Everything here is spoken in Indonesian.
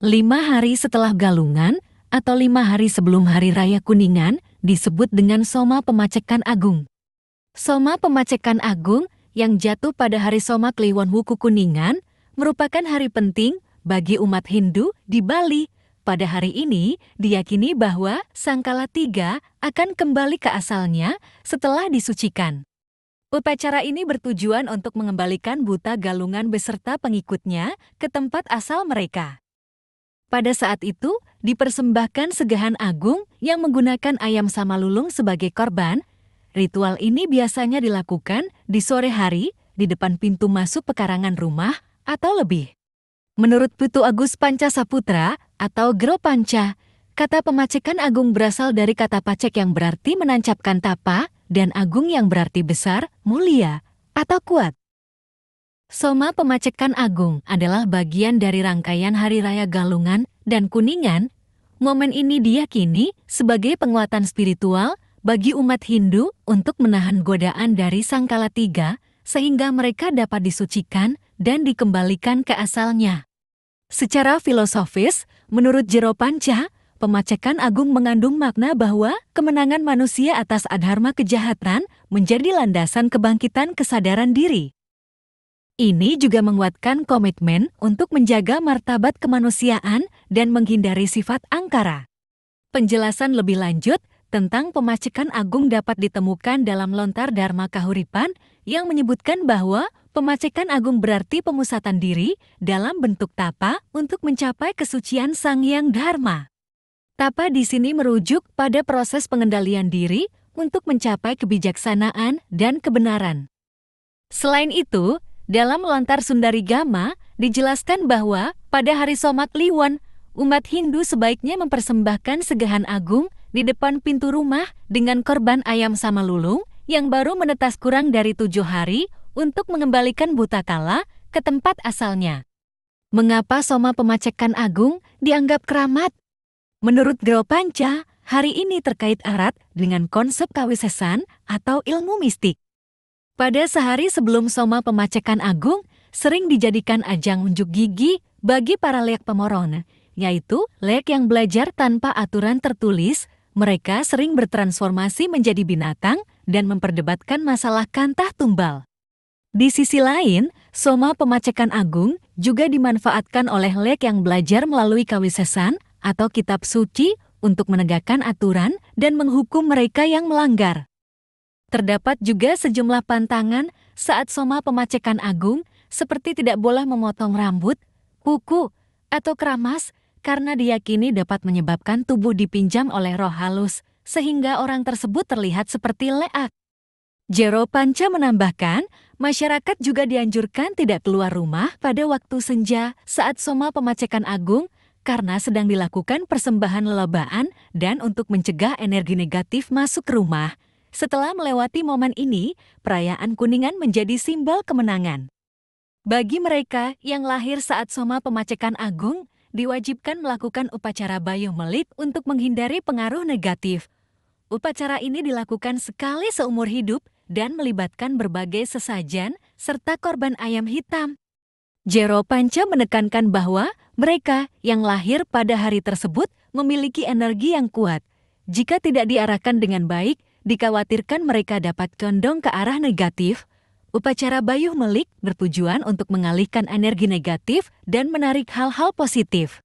5 hari setelah Galungan atau 5 hari sebelum Hari Raya Kuningan disebut dengan Soma Pemacekan Agung. Soma Pemacekan Agung yang jatuh pada hari Soma Kliwon Wuku Kuningan merupakan hari penting bagi umat Hindu di Bali. Pada hari ini diyakini bahwa Sangkala Tiga akan kembali ke asalnya setelah disucikan. Upacara ini bertujuan untuk mengembalikan Buta Galungan beserta pengikutnya ke tempat asal mereka. Pada saat itu, dipersembahkan segahan agung yang menggunakan ayam samalulung sebagai korban. Ritual ini biasanya dilakukan di sore hari di depan pintu masuk pekarangan rumah atau lebih. Menurut Putu Agus Panca Saputra atau Gro Panca, kata pemacekan agung berasal dari kata pacek yang berarti menancapkan tapa dan agung yang berarti besar, mulia, atau kuat. Soma Pemacekan Agung adalah bagian dari rangkaian Hari Raya Galungan dan Kuningan. Momen ini diyakini sebagai penguatan spiritual bagi umat Hindu untuk menahan godaan dari Sangkala Tiga sehingga mereka dapat disucikan dan dikembalikan ke asalnya. Secara filosofis, menurut Jero Panca, Pemacekan Agung mengandung makna bahwa kemenangan manusia atas adharma kejahatan menjadi landasan kebangkitan kesadaran diri. Ini juga menguatkan komitmen untuk menjaga martabat kemanusiaan dan menghindari sifat angkara. Penjelasan lebih lanjut tentang Pemacekan Agung dapat ditemukan dalam Lontar Dharma Kahuripan yang menyebutkan bahwa Pemacekan Agung berarti pemusatan diri dalam bentuk tapa untuk mencapai kesucian Sang Hyang Dharma. Tapa di sini merujuk pada proses pengendalian diri untuk mencapai kebijaksanaan dan kebenaran. Selain itu, dalam Lontar Sundarigama dijelaskan bahwa pada hari Soma Kliwon, umat Hindu sebaiknya mempersembahkan segahan agung di depan pintu rumah dengan korban ayam samalulung yang baru menetas kurang dari 7 hari untuk mengembalikan Buta Kala ke tempat asalnya. Mengapa Soma Pemacekan Agung dianggap keramat? Menurut Gro Panca, hari ini terkait erat dengan konsep kawisesan atau ilmu mistik. Pada sehari sebelum Soma Pemacekan Agung, sering dijadikan ajang unjuk gigi bagi para leak pemoron, yaitu leak yang belajar tanpa aturan tertulis. Mereka sering bertransformasi menjadi binatang dan memperdebatkan masalah kantah tumbal. Di sisi lain, Soma Pemacekan Agung juga dimanfaatkan oleh leak yang belajar melalui kawisesan atau kitab suci untuk menegakkan aturan dan menghukum mereka yang melanggar. Terdapat juga sejumlah pantangan saat Soma Pemacekan Agung, seperti tidak boleh memotong rambut, kuku, atau keramas karena diyakini dapat menyebabkan tubuh dipinjam oleh roh halus, sehingga orang tersebut terlihat seperti leak. Jero Panca menambahkan, masyarakat juga dianjurkan tidak keluar rumah pada waktu senja saat Soma Pemacekan Agung karena sedang dilakukan persembahan lelabaan dan untuk mencegah energi negatif masuk ke rumah. Setelah melewati momen ini, perayaan Kuningan menjadi simbol kemenangan. Bagi mereka yang lahir saat Soma Pemacekan Agung, diwajibkan melakukan upacara Bayuh Melik untuk menghindari pengaruh negatif. Upacara ini dilakukan sekali seumur hidup dan melibatkan berbagai sesajen serta korban ayam hitam. Jero Panca menekankan bahwa mereka yang lahir pada hari tersebut memiliki energi yang kuat. Jika tidak diarahkan dengan baik, dikhawatirkan mereka dapat condong ke arah negatif. Upacara Bayuh Melik bertujuan untuk mengalihkan energi negatif dan menarik hal-hal positif.